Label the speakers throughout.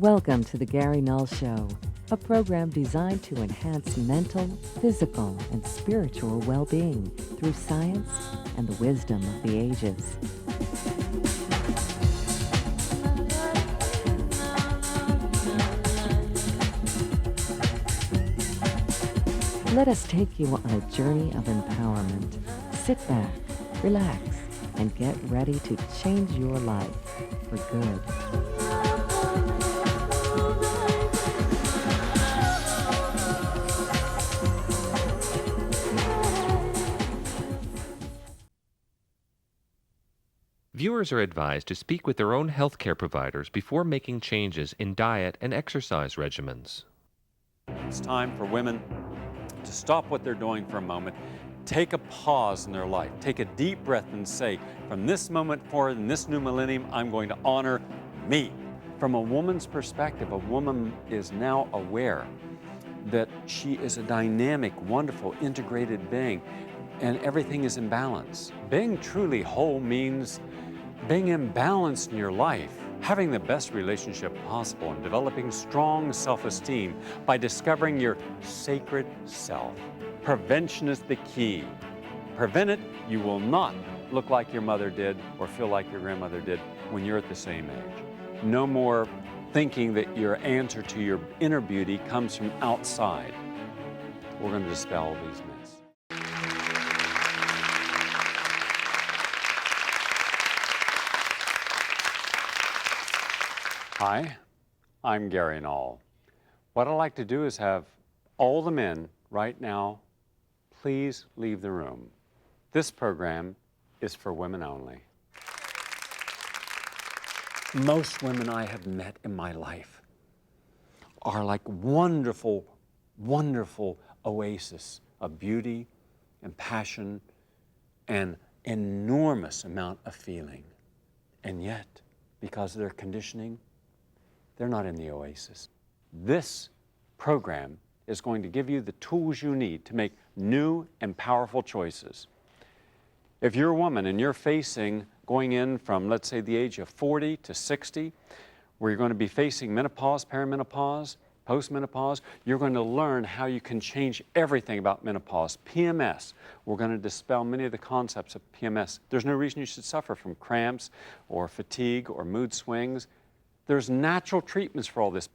Speaker 1: Welcome to the Gary Null Show, a program designed to enhance mental, physical, and spiritual well-being through science and the wisdom of the ages. Let us take you on a journey of empowerment. Sit back, relax, and get ready to change your life for good.
Speaker 2: Viewers are advised to speak with their own healthcare providers before making changes in diet and exercise regimens.
Speaker 3: It's time for women to stop what they're doing for a moment, take a pause in their life, take a deep breath and say, from this moment forward in this new millennium, I'm going to honor me. From a woman's perspective, a woman is now aware that she is a dynamic, wonderful, integrated being, and everything is in balance. Being truly whole means being in balance in your life, having the best relationship possible, and developing strong self-esteem by discovering your sacred self. Prevention is the key. Prevent it, you will not look like your mother did or feel like your grandmother did when you're at the same age. No more thinking that your answer to your inner beauty comes from outside. We're going to dispel these myths. Hi, I'm Gary Null. What I'd like to do is have all the men right now, please leave the room. This program is for women only. Most women I have met in my life are like wonderful, wonderful oasis of beauty and passion and enormous amount of feeling. And yet, because of their conditioning, they're not in the oasis. This program is going to give you the tools you need to make new and powerful choices. If you're a woman and you're facing going in from, let's say, the age of 40 to 60, where you're going to be facing menopause, perimenopause, postmenopause, you're going to learn how you can change everything about menopause. PMS, we're going to dispel many of the concepts of PMS. There's no reason you should suffer from cramps or fatigue or mood swings. There's natural treatments for all this.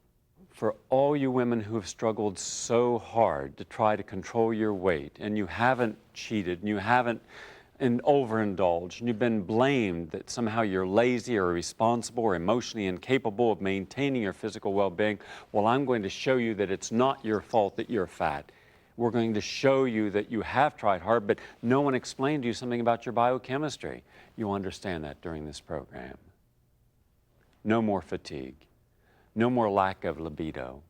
Speaker 3: For all you women who have struggled so hard to try to control your weight, and you haven't cheated, and you haven't overindulged, and you've been blamed that somehow you're lazy or irresponsible or emotionally incapable of maintaining your physical well-being, well, I'm going to show you that it's not your fault that you're fat. We're going to show you that you have tried hard, but no one explained to you something about your biochemistry. You'll understand that during this program. No more fatigue. No more lack of libido.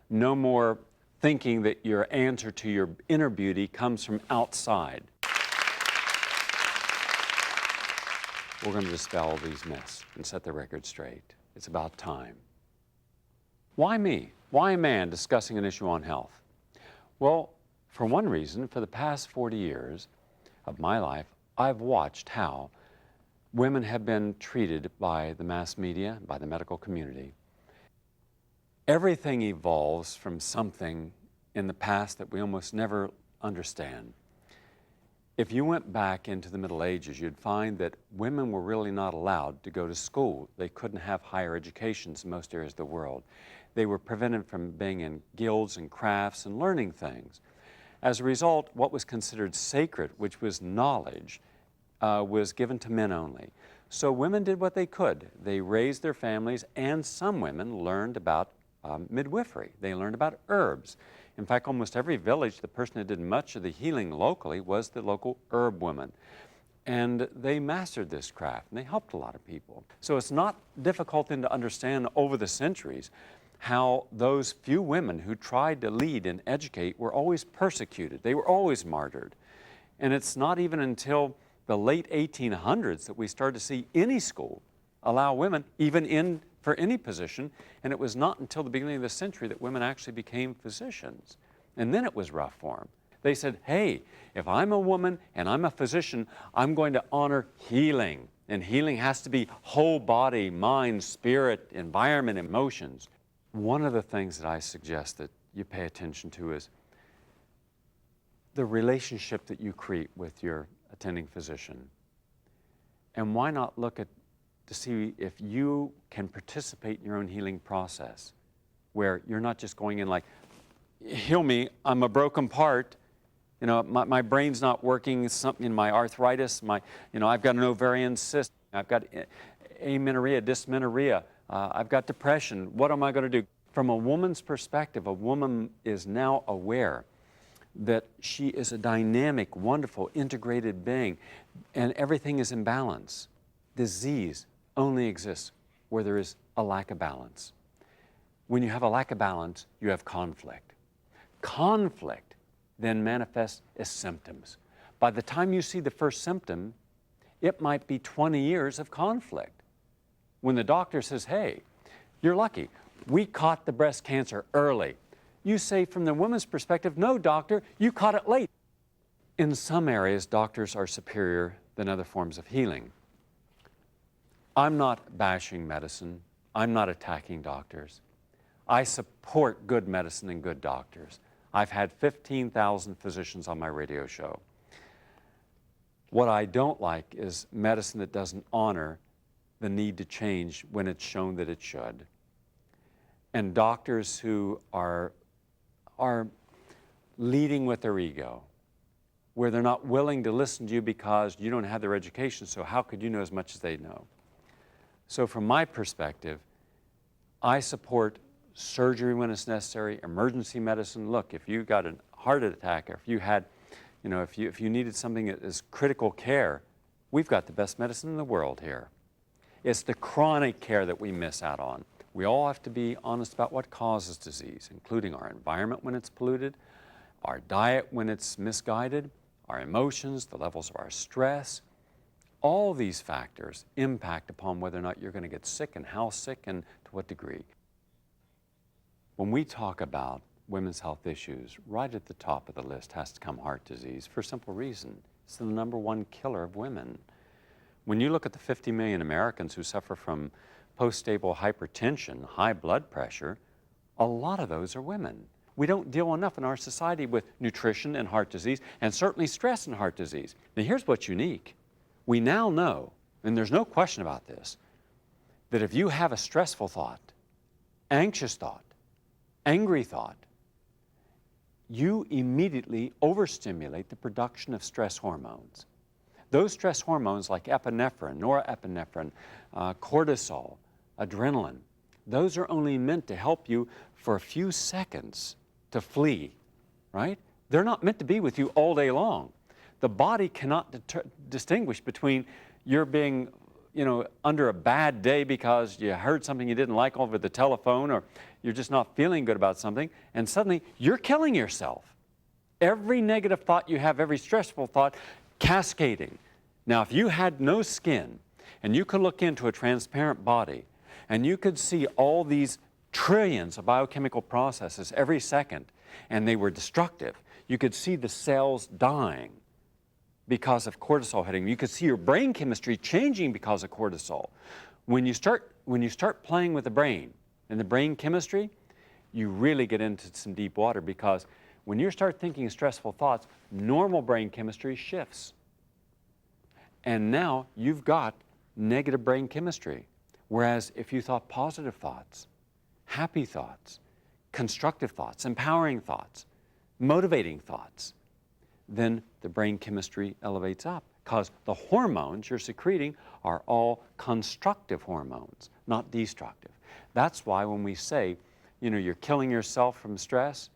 Speaker 3: No more thinking that your answer to your inner beauty comes from outside. We're going to dispel these myths and set the record straight. It's about time. Why me? Why a man discussing an issue on health? Well, for one reason, for the past 40 years of my life, I've watched how women have been treated by the mass media, by the medical community. Everything evolves from something in the past that we almost never understand. If you went back into the Middle Ages, you'd find that women were really not allowed to go to school. They couldn't have higher educations in most areas of the world. They were prevented from being in guilds and crafts and learning things. As a result, what was considered sacred, which was knowledge, was given to men only. So women did what they could. They raised their families, and some women learned about midwifery. They learned about herbs. In fact, almost every village, the person that did much of the healing locally was the local herb woman. And they mastered this craft, and they helped a lot of people. So it's not difficult then to understand over the centuries how those few women who tried to lead and educate were always persecuted. They were always martyred. And it's not even until the late 1800s that we started to see any school allow women even in for any position, and it was not until the beginning of the century that women actually became physicians. And then it was rough for them. They said, hey, if I'm a woman and I'm a physician, I'm going to honor healing. And healing has to be whole body, mind, spirit, environment, emotions. One of the things that I suggest that you pay attention to is the relationship that you create with your attending physician. And why not look at to see if you can participate in your own healing process, where you're not just going in like, heal me, I'm a broken part, you know, my brain's not working, something in my arthritis, I've got an ovarian cyst, I've got amenorrhea, dysmenorrhea, I've got depression, what am I going to do? From a woman's perspective, a woman is now aware that she is a dynamic, wonderful, integrated being, and everything is in balance. Disease only exists where there is a lack of balance. When you have a lack of balance, you have conflict. Conflict then manifests as symptoms. By the time you see the first symptom, it might be 20 years of conflict. When the doctor says, hey, you're lucky, we caught the breast cancer early. You say from the woman's perspective, no, doctor, you caught it late. In some areas, doctors are superior than other forms of healing. I'm not bashing medicine. I'm not attacking doctors. I support good medicine and good doctors. I've had 15,000 physicians on my radio show. What I don't like is medicine that doesn't honor the need to change when it's shown that it should. And doctors who are leading with their ego, where they're not willing to listen to you because you don't have their education, so how could you know as much as they know? So from my perspective, I support surgery when it's necessary, emergency medicine. Look, if you got a heart attack, or if you had, if you needed something that is critical care, we've got the best medicine in the world here. It's the chronic care that we miss out on. We all have to be honest about what causes disease, including our environment when it's polluted, our diet when it's misguided, our emotions, the levels of our stress. All these factors impact upon whether or not you're going to get sick and how sick and to what degree. When we talk about women's health issues, right at the top of the list has to come heart disease for a simple reason. It's the #1 killer of women. When you look at the 50 million Americans who suffer from post-stable hypertension, high blood pressure, a lot of those are women. We don't deal enough in our society with nutrition and heart disease, and certainly stress and heart disease. Now here's what's unique. We now know, and there's no question about this, that if you have a stressful thought, anxious thought, angry thought, you immediately overstimulate the production of stress hormones. Those stress hormones like epinephrine, norepinephrine, cortisol, adrenaline, those are only meant to help you for a few seconds to flee, right? They're not meant to be with you all day long. The body cannot distinguish between you're being, under a bad day because you heard something you didn't like over the telephone, or you're just not feeling good about something, and suddenly you're killing yourself. Every negative thought you have, every stressful thought, cascading. Now, if you had no skin and you could look into a transparent body and you could see all these trillions of biochemical processes every second, and they were destructive, you could see the cells dying because of cortisol hitting. You could see your brain chemistry changing because of cortisol. When you start playing with the brain and the brain chemistry, you really get into some deep water, because when you start thinking stressful thoughts, normal brain chemistry shifts. And now you've got negative brain chemistry. Whereas if you thought positive thoughts, happy thoughts, constructive thoughts, empowering thoughts, motivating thoughts, then the brain chemistry elevates up, because the hormones you're secreting are all constructive hormones, not destructive. That's why when we say, you're killing yourself from stress,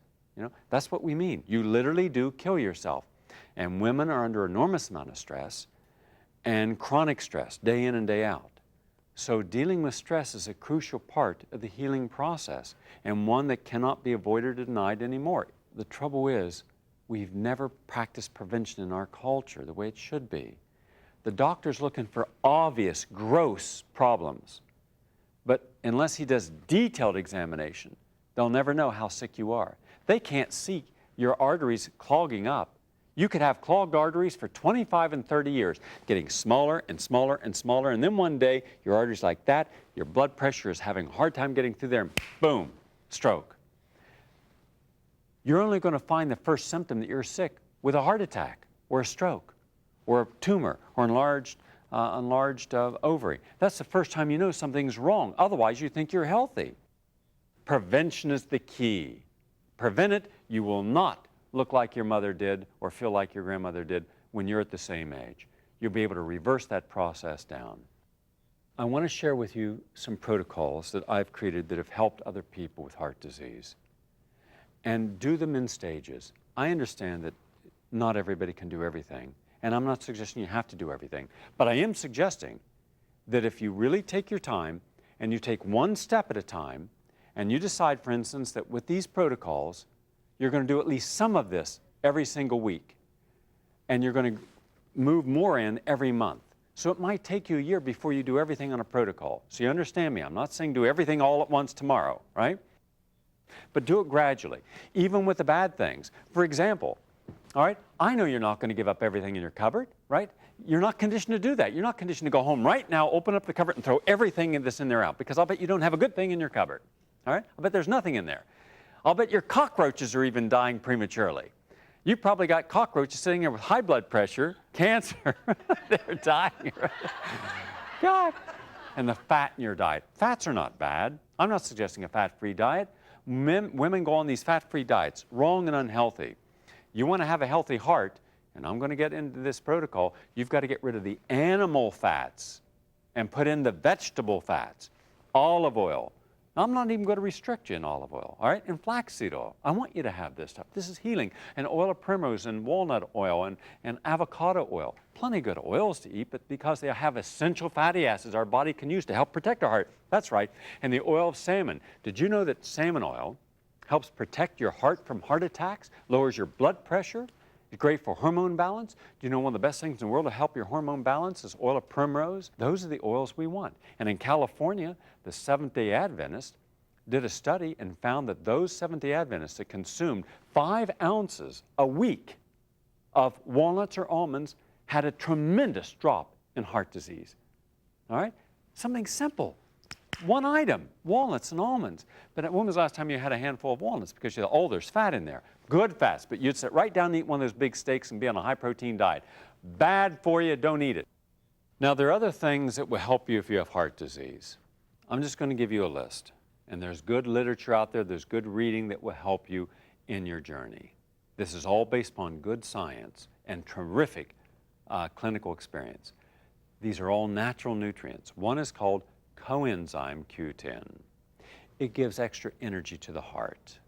Speaker 3: that's what we mean. You literally do kill yourself. And women are under enormous amount of stress and chronic stress, day in and day out. So dealing with stress is a crucial part of the healing process, and one that cannot be avoided or denied anymore. The trouble is, we've never practiced prevention in our culture the way it should be. The doctor's looking for obvious, gross problems, but unless he does detailed examination, they'll never know how sick you are. They can't see your arteries clogging up. You could have clogged arteries for 25 and 30 years, getting smaller and smaller and smaller, and then one day your artery's like that, your blood pressure is having a hard time getting through there, and boom, stroke. You're only going to find the first symptom that you're sick with a heart attack or a stroke or a tumor or enlarged ovary. That's the first time you know something's wrong. Otherwise, you think you're healthy. Prevention is the key. Prevent it, you will not look like your mother did or feel like your grandmother did when you're at the same age. You'll be able to reverse that process down. I want to share with you some protocols that I've created that have helped other people with heart disease. And do them in stages. I understand that not everybody can do everything, and I'm not suggesting you have to do everything, but I am suggesting that if you really take your time and you take one step at a time, and you decide, for instance, that with these protocols, you're going to do at least some of this every single week, and you're going to move more in every month. So it might take you a year before you do everything on a protocol. So you understand me, I'm not saying do everything all at once tomorrow, right? But do it gradually, even with the bad things. For example, all right, I know you're not going to give up everything in your cupboard, right? You're not conditioned to do that. You're not conditioned to go home right now, open up the cupboard, and throw everything that's in there out, because I'll bet you don't have a good thing in your cupboard, all right? I'll bet there's nothing in there. I'll bet your cockroaches are even dying prematurely. You probably got cockroaches sitting there with high blood pressure, cancer. They're dying, right? God. And the fat in your diet. Fats are not bad. I'm not suggesting a fat-free diet. Women go on these fat-free diets, wrong and unhealthy. You want to have a healthy heart, and I'm going to get into this protocol, you've got to get rid of the animal fats and put in the vegetable fats. Olive oil. I'm not even going to restrict you in olive oil, all right? And flaxseed oil. I want you to have this stuff. This is healing. And oil of primrose and walnut oil and avocado oil. Plenty good oils to eat, but because they have essential fatty acids our body can use to help protect our heart. That's right. And the oil of salmon. Did you know that salmon oil helps protect your heart from heart attacks, lowers your blood pressure? It's great for hormone balance. Do you know one of the best things in the world to help your hormone balance is oil of primrose? Those are the oils we want. And in California, the Seventh-day Adventists did a study and found that those Seventh-day Adventists that consumed 5 ounces a week of walnuts or almonds had a tremendous drop in heart disease. All right? Something simple. One item, walnuts and almonds. But when was the last time you had a handful of walnuts? Because you thought, oh, there's fat in there. Good fats, but you'd sit right down and eat one of those big steaks and be on a high-protein diet. Bad for you, don't eat it. Now, there are other things that will help you if you have heart disease. I'm just going to give you a list. And there's good literature out there, there's good reading that will help you in your journey. This is all based upon good science and terrific clinical experience. These are all natural nutrients. One is called coenzyme Q10. It gives extra energy to the heart.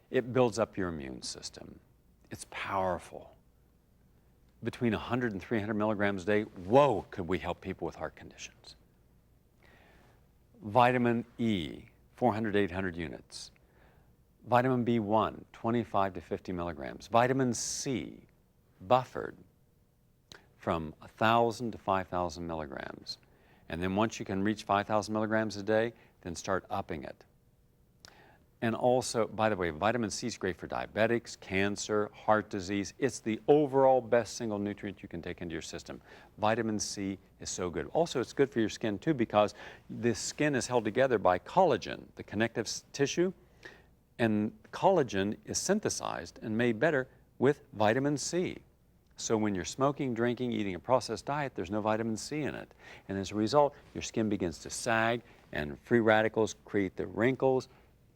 Speaker 3: It builds up your immune system. It's powerful. Between 100 and 300 milligrams a day, whoa, could we help people with heart conditions. Vitamin E, 400 to 800 units. Vitamin B1, 25 to 50 milligrams. Vitamin C, buffered from 1,000 to 5,000 milligrams. And then once you can reach 5,000 milligrams a day, then start upping it. And also, by the way, vitamin C is great for diabetics, cancer, heart disease. It's the overall best single nutrient you can take into your system. Vitamin C is so good. Also, it's good for your skin too, because the skin is held together by collagen, the connective tissue, and collagen is synthesized and made better with vitamin C. So when you're smoking, drinking, eating a processed diet, there's no vitamin C in it. And as a result, your skin begins to sag, and free radicals create the wrinkles,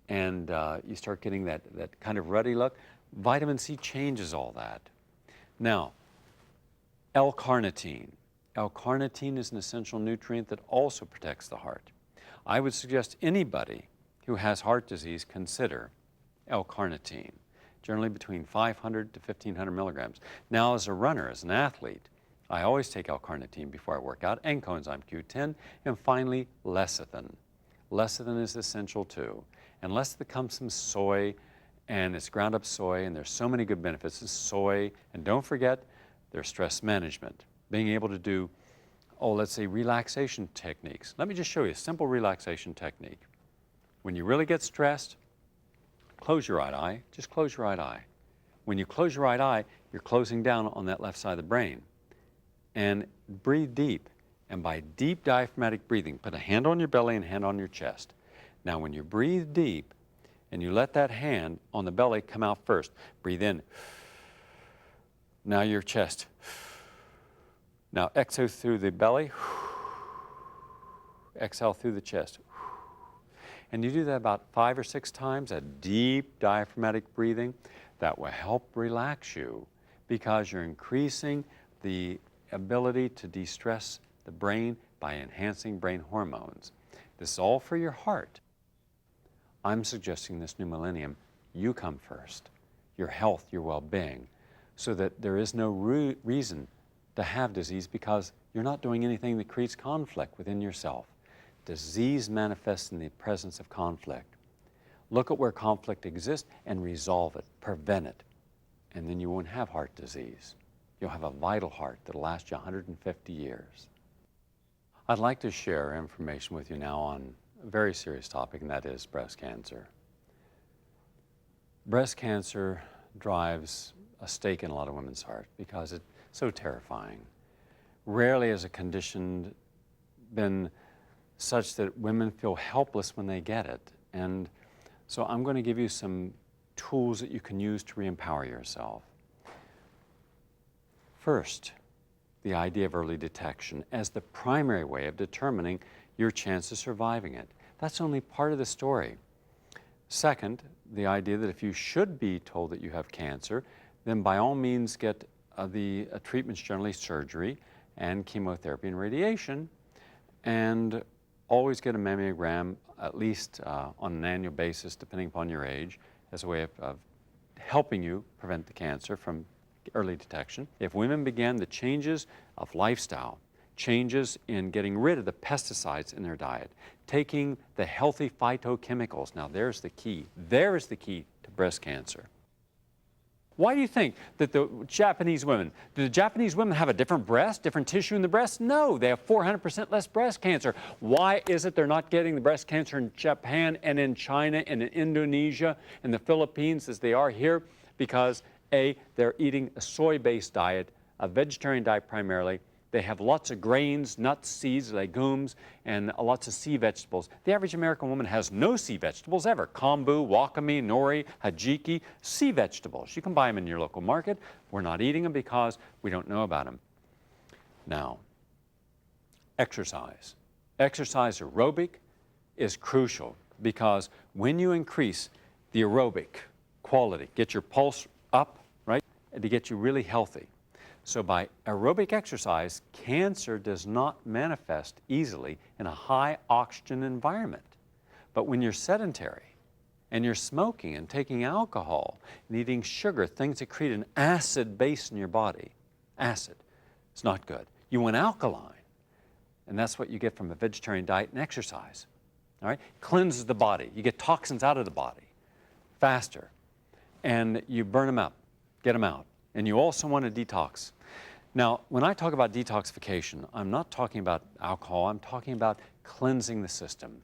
Speaker 3: and you start getting that kind of ruddy look. Vitamin C changes all that. Now, L-carnitine. L-carnitine is an essential nutrient that also protects the heart. I would suggest anybody who has heart disease consider L-carnitine, generally between 500 to 1,500 milligrams. Now, as a runner, as an athlete, I always take L-carnitine before I work out, and coenzyme Q10, and finally, lecithin. Lecithin is essential too. And lecithin comes from soy, and it's ground up soy, and there's so many good benefits of soy. And don't forget, there's stress management. Being able to do, let's say relaxation techniques. Let me just show you a simple relaxation technique. When you really get stressed, close your right eye, just close your right eye. When you close your right eye, You're closing down on that left side of the brain. And breathe deep. And by deep diaphragmatic breathing, put a hand on your belly and a hand on your chest. Now, when you breathe deep and you let that hand on the belly come out first, breathe in. Now your chest. Now exhale through the belly. Exhale through the chest. And you do that about 5 or 6 times, a deep diaphragmatic breathing. That will help relax you because you're increasing the ability to de-stress the brain by enhancing brain hormones. This is all for your heart. I'm suggesting this new millennium, you come first, your health, your well-being, so that there is no reason to have disease because you're not doing anything that creates conflict within yourself. Disease manifests in the presence of conflict. Look at where conflict exists and resolve it, prevent it, and then you won't have heart disease. You'll have a vital heart that'll last you 150 years. I'd like to share information with you now on a very serious topic, and that is breast cancer. Breast cancer drives a stake in a lot of women's heart because it's so terrifying. Rarely has a condition been such that women feel helpless when they get it. And so I'm going to give you some tools that you can use to re-empower yourself. First, the idea of early detection as the primary way of determining your chance of surviving it. That's only part of the story. Second, the idea that if you should be told that you have cancer, then by all means get the treatments, generally surgery and chemotherapy and radiation, and always get a mammogram at least on an annual basis, depending upon your age, as a way of helping you prevent the cancer from early detection. If women began the changes of lifestyle, changes in getting rid of the pesticides in their diet, taking the healthy phytochemicals, now there's the key. There is the key to breast cancer. Why do you think that do the Japanese women have a different breast, different tissue in the breast? No, they have 400% less breast cancer. Why is it they're not getting the breast cancer in Japan and in China and in Indonesia and the Philippines as they are here? Because A, they're eating a soy-based diet, a vegetarian diet primarily. They have lots of grains, nuts, seeds, legumes, and lots of sea vegetables. The average American woman has no sea vegetables ever. Kombu, wakame, nori, hajiki, sea vegetables. You can buy them in your local market. We're not eating them because we don't know about them. Now, exercise. Exercise aerobic is crucial because when you increase the aerobic quality, get your pulse up, right, to get you really healthy. So by aerobic exercise, cancer does not manifest easily in a high oxygen environment. But when you're sedentary and you're smoking and taking alcohol and eating sugar, things that create an acid base in your body, acid, it's not good. You want alkaline, and that's what you get from a vegetarian diet and exercise. All right? Cleanses the body. You get toxins out of the body faster, and you burn them up, get them out. And you also want to detox. Now, when I talk about detoxification, I'm not talking about alcohol, I'm talking about cleansing the system.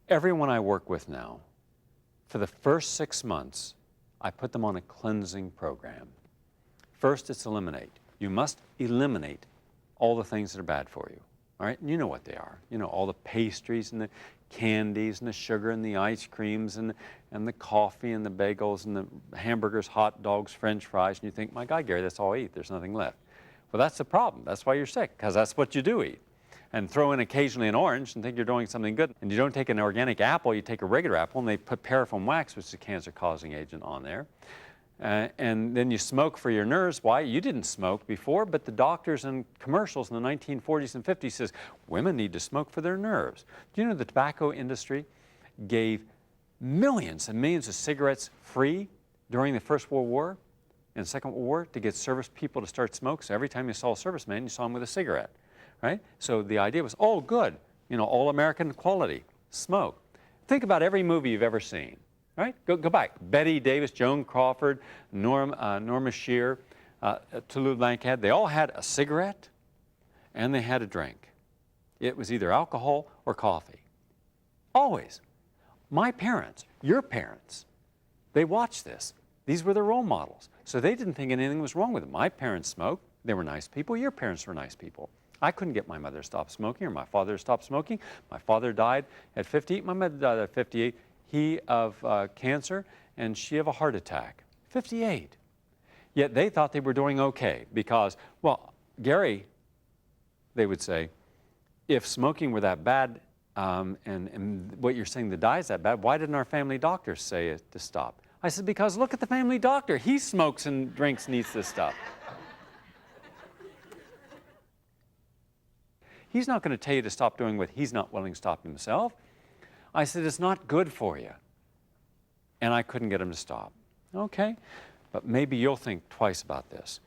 Speaker 3: Everyone I work with now, for the first 6 months, I put them on a cleansing program. First, it's eliminate. You must eliminate all the things that are bad for you. All right, and you know what they are. You know, all the pastries and the candies and the sugar and the ice creams and the coffee and the bagels and the hamburgers, hot dogs, French fries, and you think, my God, Gary, that's all I eat. There's nothing left. Well, that's the problem. That's why you're sick, because that's what you do eat. And throw in occasionally an orange and think you're doing something good. And you don't take an organic apple, you take a regular apple, and they put paraffin wax, which is a cancer-causing agent, on there. And then you smoke for your nerves. Why? You didn't smoke before, but the doctors and commercials in the 1940s and 50s says women need to smoke for their nerves. Do you know the tobacco industry gave millions and millions of cigarettes free during the First World War and Second World War to get service people to start smoke? So every time you saw a serviceman, you saw him with a cigarette, right? So the idea was, oh, good, you know, all American quality, smoke. Think about every movie you've ever seen. Right? Go back. Betty Davis, Joan Crawford, Norma Shear, Toulouse Lautrec, they all had a cigarette and they had a drink. It was either alcohol or coffee. Always. My parents, your parents, they watched this. These were their role models. So they didn't think anything was wrong with them. My parents smoked. They were nice people. Your parents were nice people. I couldn't get my mother to stop smoking or my father to stop smoking. My father died at 58. My mother died at 58. He of cancer and she of a heart attack. 58. Yet they thought they were doing okay because, well, Gary, they would say, if smoking were that bad and what you're saying, the diet's that bad, why didn't our family doctor say it to stop? I said, because look at the family doctor. He smokes and drinks and eats this stuff. He's not going to tell you to stop doing what he's not willing to stop himself. I said, it's not good for you. And I couldn't get him to stop. Okay, but maybe you'll think twice about this.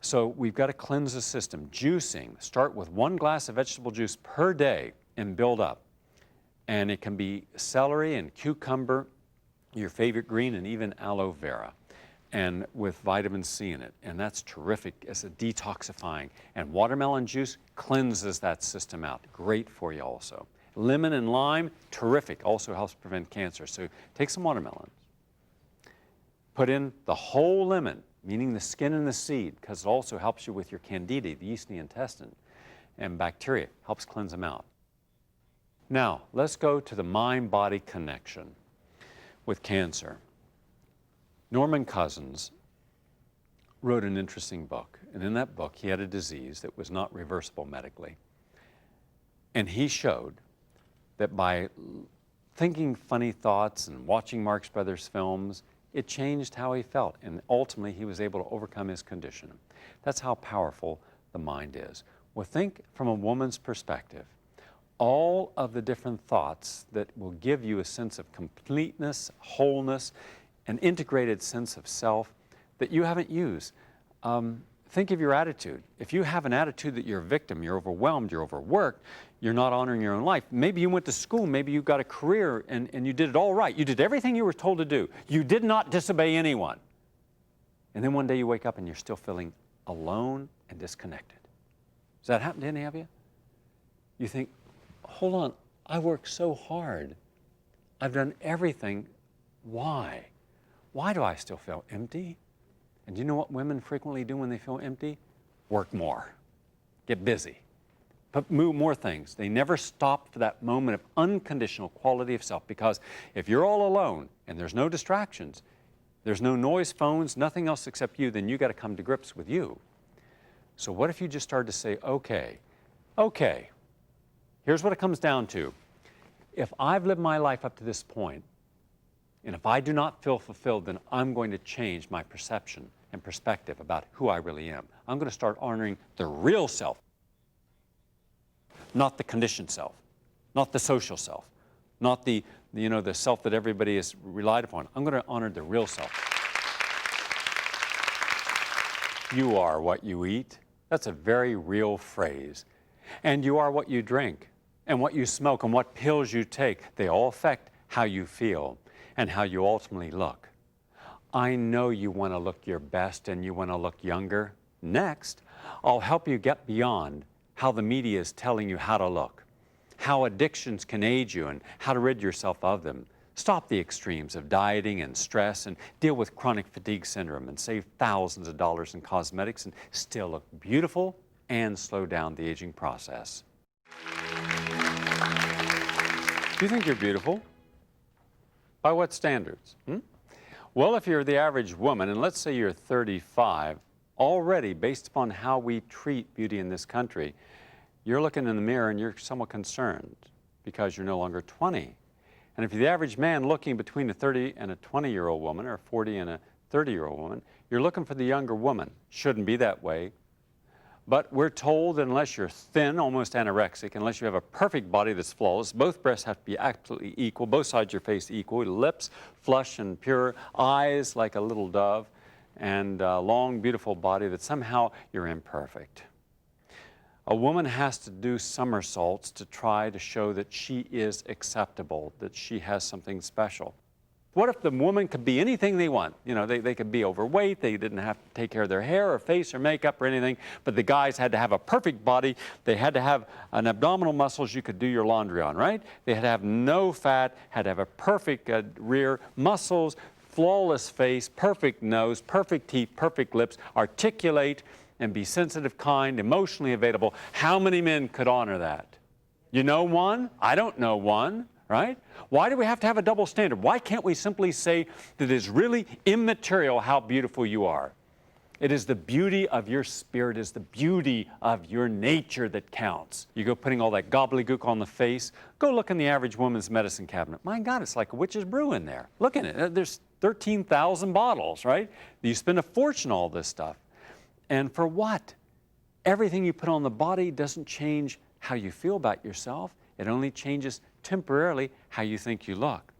Speaker 3: So we've got to cleanse the system. Juicing, start with 1 glass of vegetable juice per day and build up. And it can be celery and cucumber, your favorite green, and even aloe vera, and with vitamin C in it. And that's terrific as a detoxifying. And watermelon juice cleanses that system out. Great for you also. Lemon and lime, terrific. Also helps prevent cancer. So take some watermelons. Put in the whole lemon, meaning the skin and the seed, because it also helps you with your candida, the yeast in the intestine, and bacteria. Helps cleanse them out. Now, let's go to the mind-body connection with cancer. Norman Cousins wrote an interesting book, and in that book he had a disease that was not reversible medically. And he showed that by thinking funny thoughts and watching Marx Brothers films, it changed how he felt, and ultimately he was able to overcome his condition. That's how powerful the mind is. Well, think from a woman's perspective. All of the different thoughts that will give you a sense of completeness, wholeness, an integrated sense of self that you haven't used. Think of your attitude. If you have an attitude that you're a victim, you're overwhelmed, you're overworked, you're not honoring your own life. Maybe you went to school, maybe you got a career and you did it all right. You did everything you were told to do. You did not disobey anyone. And then one day you wake up and you're still feeling alone and disconnected. Does that happen to any of you? You think, hold on, I worked so hard. I've done everything. Why? Why do I still feel empty? And do you know what women frequently do when they feel empty? Work more, get busy, but move more things. They never stop for that moment of unconditional quality of self, because if you're all alone and there's no distractions, there's no noise, phones, nothing else except you, then you got to come to grips with you. So what if you just started to say, okay, here's what it comes down to. If I've lived my life up to this point, and if I do not feel fulfilled, then I'm going to change my perception and perspective about who I really am. I'm going to start honoring the real self, not the conditioned self, not the social self, not the self that everybody has relied upon. I'm going to honor the real self. You are what you eat. That's a very real phrase. And you are what you drink, and what you smoke, and what pills you take. They all affect how you feel and how you ultimately look. I know you want to look your best and you want to look younger. Next, I'll help you get beyond how the media is telling you how to look, how addictions can aid you and how to rid yourself of them. Stop the extremes of dieting and stress and deal with chronic fatigue syndrome and save thousands of dollars in cosmetics and still look beautiful and slow down the aging process. Do you think you're beautiful? By what standards? Well, if you're the average woman, and let's say you're 35, already based upon how we treat beauty in this country, you're looking in the mirror and you're somewhat concerned because you're no longer 20. And if you're the average man looking between a 30 and a 20-year-old woman, or 40 and a 30-year-old woman, you're looking for the younger woman. Shouldn't be that way. But we're told that unless you're thin, almost anorexic, unless you have a perfect body that's flawless, both breasts have to be absolutely equal, both sides of your face equal, lips flush and pure, eyes like a little dove, and a long, beautiful body, that somehow you're imperfect. A woman has to do somersaults to try to show that she is acceptable, that she has something special. What if the woman could be anything they want? You know, they could be overweight, they didn't have to take care of their hair or face or makeup or anything, but the guys had to have a perfect body, they had to have an abdominal muscles you could do your laundry on, right? They had to have no fat, had to have a perfect rear, muscles, flawless face, perfect nose, perfect teeth, perfect lips, articulate and be sensitive, kind, emotionally available. How many men could honor that? You know one? I don't know one, right? Why do we have to have a double standard? Why can't we simply say that it is really immaterial how beautiful you are? It is the beauty of your spirit, it is the beauty of your nature that counts. You go putting all that gobbledygook on the face, go look in the average woman's medicine cabinet. My God, it's like a witch's brew in there. Look at it. There's 13,000 bottles, right? You spend a fortune on all this stuff. And for what? Everything you put on the body doesn't change how you feel about yourself. It only changes temporarily how you think you look.